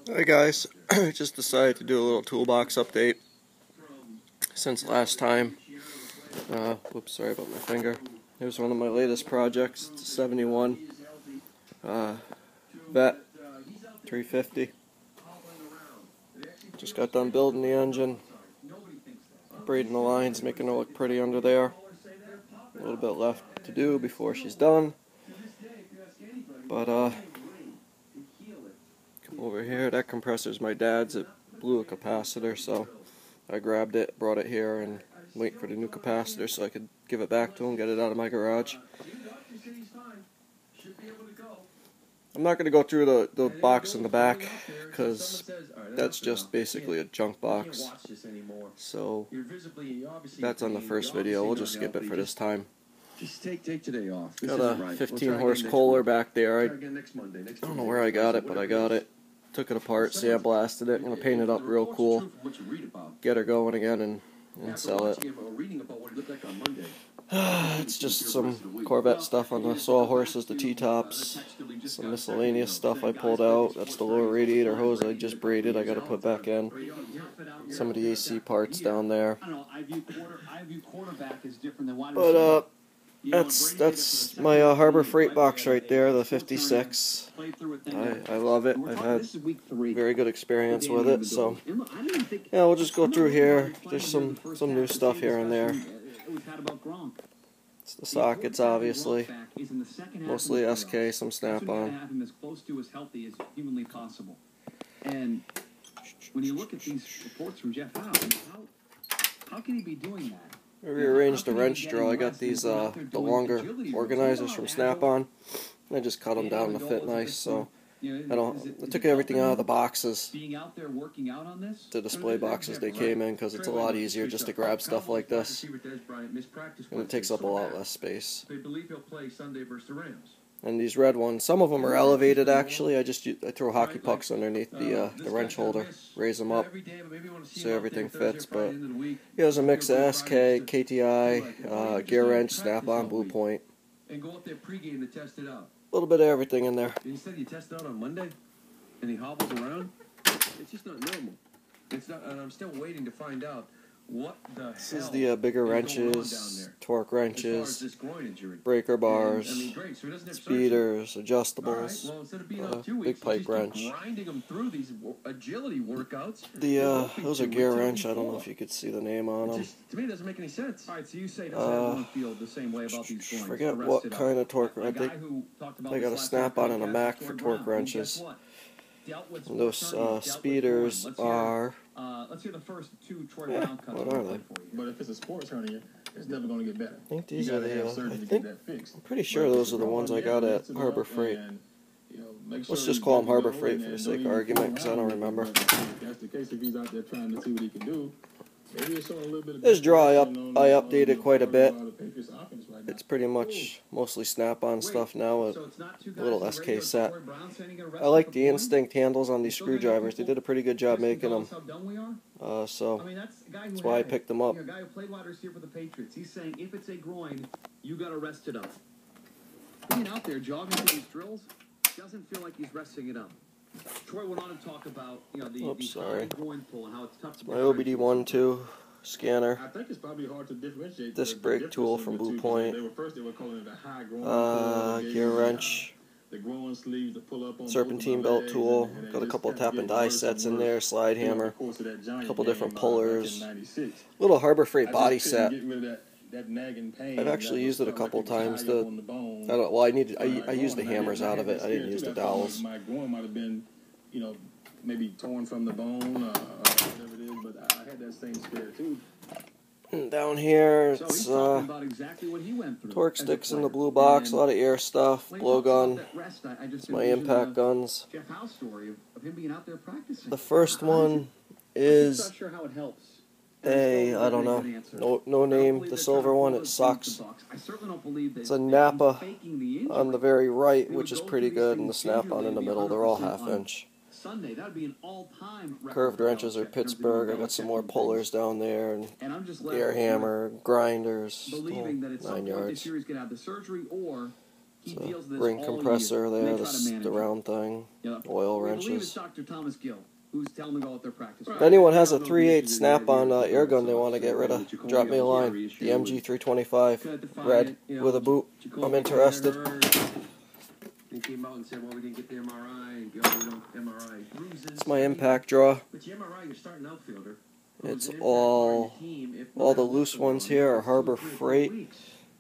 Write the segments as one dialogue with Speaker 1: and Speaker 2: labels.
Speaker 1: Hey guys, just decided to do a little toolbox update since last time. Whoops, sorry about my finger. Here's one of my latest projects. It's a 71 Vette 350. Just got done building the engine, braiding the lines, making it look pretty under there. A little bit left to do before she's done. But come over here, that compressor's my dad's. It blew a capacitor, so I grabbed it, brought it here, and wait for the new capacitor so I could give it back to him, get it out of my garage. I'm not going to go through the box in the back, because that's just basically a junk box. So that's on the first video. We'll just skip it for this time.
Speaker 2: Take today off.
Speaker 1: Got a 15 horse Kohler back there. I don't know where I got it, but I got it. Took it apart, sandblasted it. I'm going to paint it up real cool, get her going again, and sell it. It's just some Corvette stuff on the saw horses, the T-tops, some miscellaneous stuff I pulled out. That's the lower radiator hose I just braided. I got to put back in. Some of the AC parts down there. But that's my Harbor Freight box right there, the 56. I love it. I've had very good experience with it. So yeah, we'll just go through here. There's some new stuff here and there. It's the sockets, obviously. Mostly SK, some snap-on.
Speaker 2: And when you look at these reports from Jeff Howe, how can he be doing that?
Speaker 1: I rearranged the wrench draw. I got these the longer organizers from Snap-on. I just cut them down to fit nice. So I took everything out of the boxes, the display boxes they came in, because it's a lot easier just to grab stuff like this, and it takes up a lot less space. And these red ones, some of them are elevated actually. I throw hockey pucks underneath the wrench holder, raise them up so everything fits. But yeah, there's a mix of SK, KTI, gear wrench, Snap-on, Blue Point. A little bit of everything in there.
Speaker 2: You said you tested out on Monday, and he hobbles around. It's just not normal. It's not, and I'm still waiting to find out. This
Speaker 1: is the bigger wrenches, torque wrenches, breaker bars, speeders, adjustables, big pipe wrench. Those are gear wrench. I don't know if you could see the name on them.
Speaker 2: To me, it doesn't make any sense. All right, so you say doesn't feel the same way about these groins.
Speaker 1: Forget what kind of torque wrench. They got a Snap-on and a Mac for torque wrenches. And those speeders are.
Speaker 2: Let's hear the first two Troy Brown cuts.
Speaker 1: What are they?
Speaker 3: But if it's a sports hernia, it's never going to get better.
Speaker 1: I think these are the. I'm pretty sure those are the ones I got at Harbor Freight. Let's just call them Harbor Freight for the sake of argument, because I don't remember.
Speaker 3: That's the case if he's out there trying to see what he can do.
Speaker 1: This draw I updated quite a bit. It's pretty much mostly Snap-on stuff now with a little SK set. I like the Instinct handles on these screwdrivers. They did a pretty good job making them. So that's why I picked them up.
Speaker 2: A guy who played wide receiver for the Patriots. He's saying if it's a groin, you got to rest it up. Being out there jogging through these drills doesn't feel like he's resting it up. Troy went on to talk about the groin pull and how it's tough.
Speaker 1: My OBD12 scanner.
Speaker 3: I think it's probably hard to differentiate.
Speaker 1: Disc brake tool from Blue Point.
Speaker 3: They were calling it a high groin.
Speaker 1: Gear wrench.
Speaker 3: The groin sleeve to pull up on
Speaker 1: serpentine belt tool. Got a couple of tap and die sets in there. Slide hammer. A couple different pullers. Little Harbor Freight body set. I've actually used it a couple times. I used the hammers out of it. I didn't use the dowels.
Speaker 3: My groin might have been, maybe torn from the bone, whatever it is. But I had that same scare too.
Speaker 1: And down here, it's torque sticks in the blue box. A lot of air stuff. Blowgun. It's my impact guns. The first one is I don't know. No name. The silver one, it sucks. It's a Napa on the very right, which is pretty good, and the Snap-on in the middle. They're all half-inch. Curved wrenches are Pittsburgh. I got some more pullers down there, and air hammer, grinders, 9 yards.
Speaker 2: He
Speaker 1: It's a
Speaker 2: deals with this
Speaker 1: ring
Speaker 2: all
Speaker 1: compressor
Speaker 2: year.
Speaker 1: there,
Speaker 2: They try to manage
Speaker 1: the
Speaker 2: it.
Speaker 1: round thing,
Speaker 2: Yeah.
Speaker 1: oil
Speaker 2: We believe it's
Speaker 1: wrenches.
Speaker 2: Dr. Thomas Gill, who's telling them about their practice.
Speaker 1: If anyone has a 3/8 snap-on air gun they want to get rid of, drop me a line. The MG325, red, with a boot. I'm interested.
Speaker 4: They came out and said, well, we didn't get the MRI, and we don't MRI bruises.
Speaker 1: It's my impact draw.
Speaker 4: But your MRI, you're starting outfielder.
Speaker 1: It's all the loose ones here are Harbor Freight,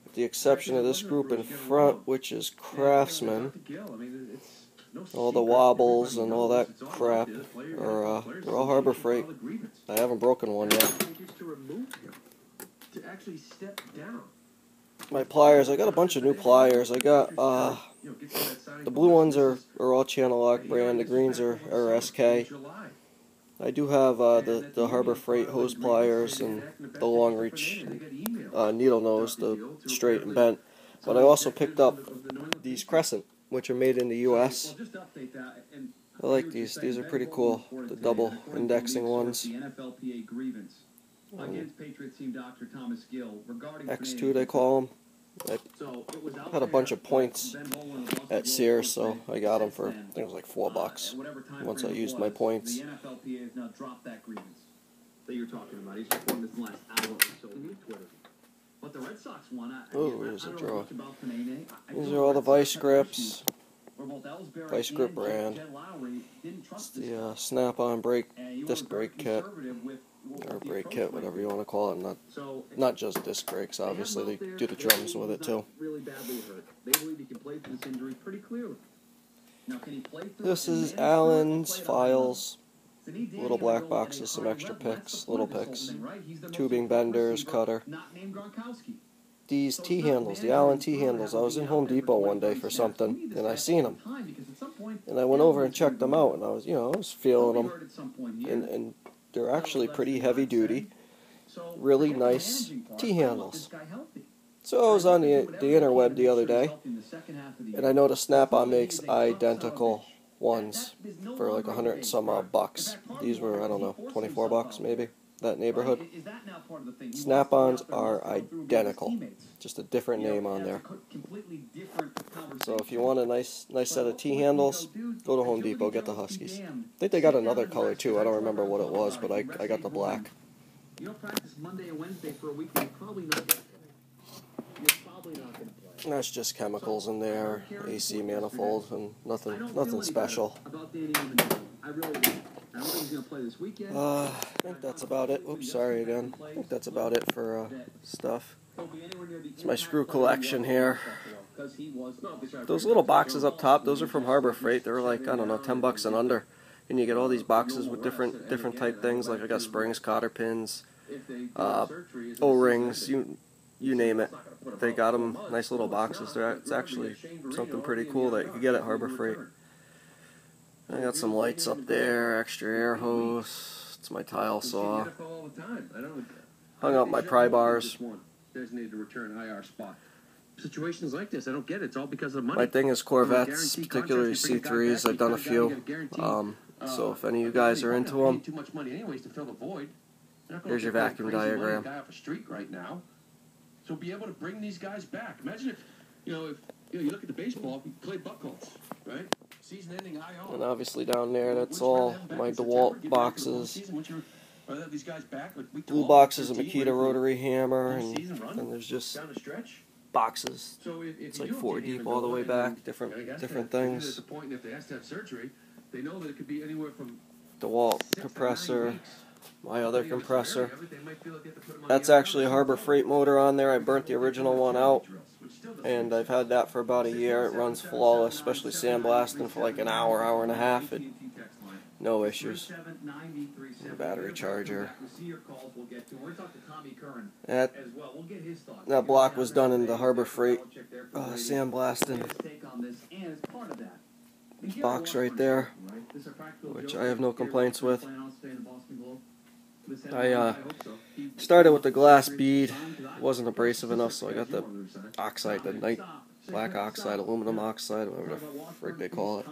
Speaker 1: with the exception of this group in front, which is Craftsman. All the wobbles and all that crap are they're all Harbor Freight. I haven't broken one yet. My pliers, I got a bunch of new pliers. I got the blue ones are all Channel Lock brand. The greens are SK. I do have the Harbor Freight hose pliers and the long reach needle nose, the straight and bent. But I also picked up these Crescent, which are made in the U.S. I like these. These are pretty cool. The double indexing ones. X2 they call them. I had a bunch of points at Sears, so I got them for, I think it was like $4 once I used my points.
Speaker 2: The NFLPA has now dropped that grievance that you're talking about. He's reporting this in the last hour or so on Twitter. But the Red Sox won.
Speaker 1: Oh, there's a draw. These are all the vice grips. Vice grip brand. It's the snap-on brake, disc brake kit. Or brake kit, whatever you want to call it. Not just disc brakes, obviously. They do the drums with it too. This is Allen's files. Little black boxes, some extra picks, little picks. Tubing benders, cutter. These T-handles, the Allen T-handles. I was in Home Depot one day for something, and I seen them. And I went over and checked them out, and I was feeling them. And they're actually pretty heavy duty, really nice T-handles. So I was on the interweb the other day, and I noticed Snap-on makes identical ones for like 100 and some odd bucks. These were, I don't know, $24 maybe, that neighborhood. Snap-ons are identical, just a different name on there. So if you want a nice set of T-handles, go to Home Depot, get the Huskies. I think they got another color too. I don't remember what it was, but I got the black. That's just chemicals in there, AC manifold, and nothing special. I think that's about it. Oops, sorry again. I think that's about it for stuff. It's my screw collection here. Those little boxes up top, those are from Harbor Freight. They're like, I don't know, $10 and under. And you get all these boxes with different type things. Like I got springs, cotter pins, O-rings, you name it. They got them nice little boxes. It's actually something pretty cool that you can get at Harbor Freight. I got some lights up there, extra air hose. It's my tile saw. Hung up my pry bars.
Speaker 4: Situations like this, I don't get it. It's all because of money.
Speaker 1: My thing is Corvettes, particularly C3s. I've done a few. So if any of you guys are into them, here's your vacuum diagram.
Speaker 4: So be able to bring these guys back. Imagine if you look at the baseball, you play buckles, right? Season-ending IO.
Speaker 1: And obviously down there, that's all my DeWalt boxes. Blue boxes, a Makita rotary hammer, and then there's just boxes. It's like 4 deep all the way back, different things. DeWalt compressor. My other compressor. That's actually a Harbor Freight motor on there. I burnt the original one out, and I've had that for about a year. It runs flawless, especially sandblasting for like an hour and a half. No issues. The battery charger. That block was done in the Harbor Freight sandblasting box right there, which I have no complaints with. I started with the glass bead. It wasn't abrasive enough, so I got the oxide, the night black oxide, aluminum oxide, whatever the frig they call it.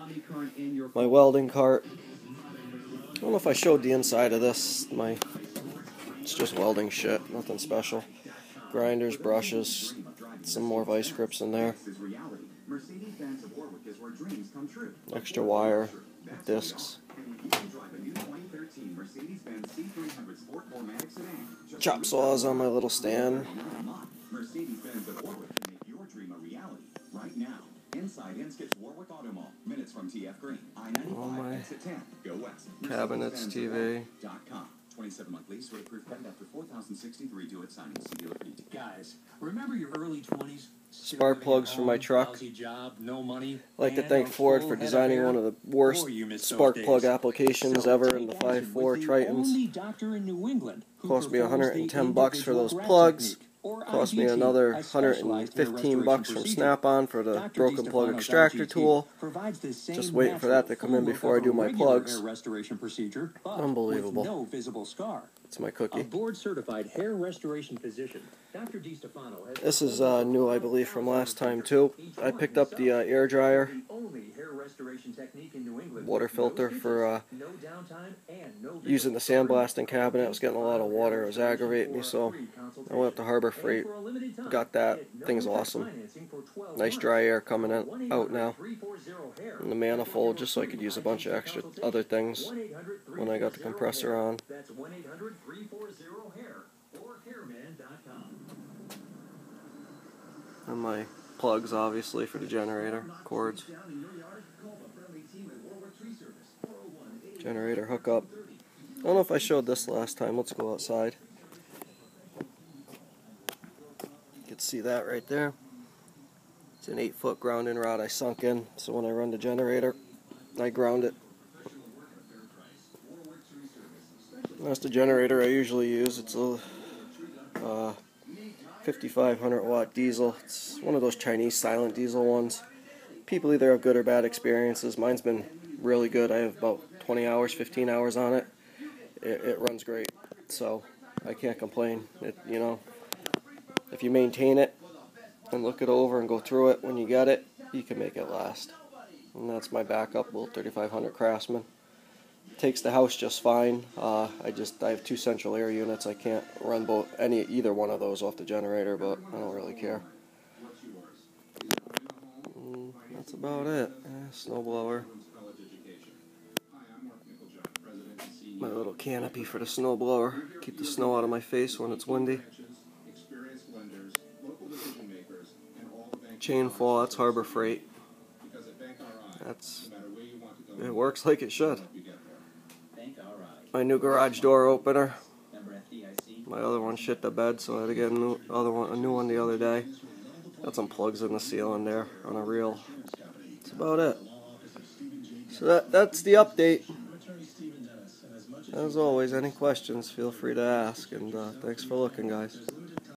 Speaker 1: My welding cart. I don't know if I showed the inside of this. It's just welding shit, nothing special. Grinders, brushes, some more vice grips in there. extra wire, discs. Chop saws on my little stand. All my cabinets, TV.
Speaker 2: 27-month lease with approved credit after 4,063 due at signing. Guys, remember your early 20s?
Speaker 1: Spark plugs for my truck.
Speaker 2: Job, no money,
Speaker 1: I'd like to thank Ford for designing one of the worst spark plug applications ever in the 5.4 Tritons. Cost me $110 for those plugs. Cost me another $115 from Snap-on for the broken plug extractor tool. Just waiting for that to come in before I do my plugs. Unbelievable. It's my cookie.
Speaker 2: Board-certified hair restoration physician, Dr. DiStefano.
Speaker 1: This is new, I believe, from last time too. I picked up the air dryer, water filter for using the sandblasting cabinet. I was getting a lot of water. It was aggravating me, so I went up to Harbor Freight. Got that. Thing's awesome. Nice dry air coming out now. And the manifold, just so I could use a bunch of extra other things when I got the compressor on. And my plugs, obviously, for the generator, cords. Generator hookup. I don't know if I showed this last time. Let's go outside. You can see that right there. It's an 8-foot grounding rod I sunk in, so when I run the generator, I ground it. That's the generator I usually use. It's a 5,500 watt diesel. It's one of those Chinese silent diesel ones. People either have good or bad experiences. Mine's been really good. I have about 20 hours, 15 hours on it. It runs great, so I can't complain. You know, if you maintain it and look it over and go through it when you get it, you can make it last. And that's my backup little 3500 Craftsman. Takes the house just fine. I have 2 central air units. I can't run either one of those off the generator, but I don't really care. That's about it. Snowblower. My little canopy for the snowblower. Keep the snow out of my face when it's windy. Chain fall, that's Harbor Freight. It works like it should. My new garage door opener. My other one shit the bed, so I had to get a new one the other day. Got some plugs in the ceiling there on a reel. That's about it. So that's the update. As always, any questions, feel free to ask, and thanks for looking, guys.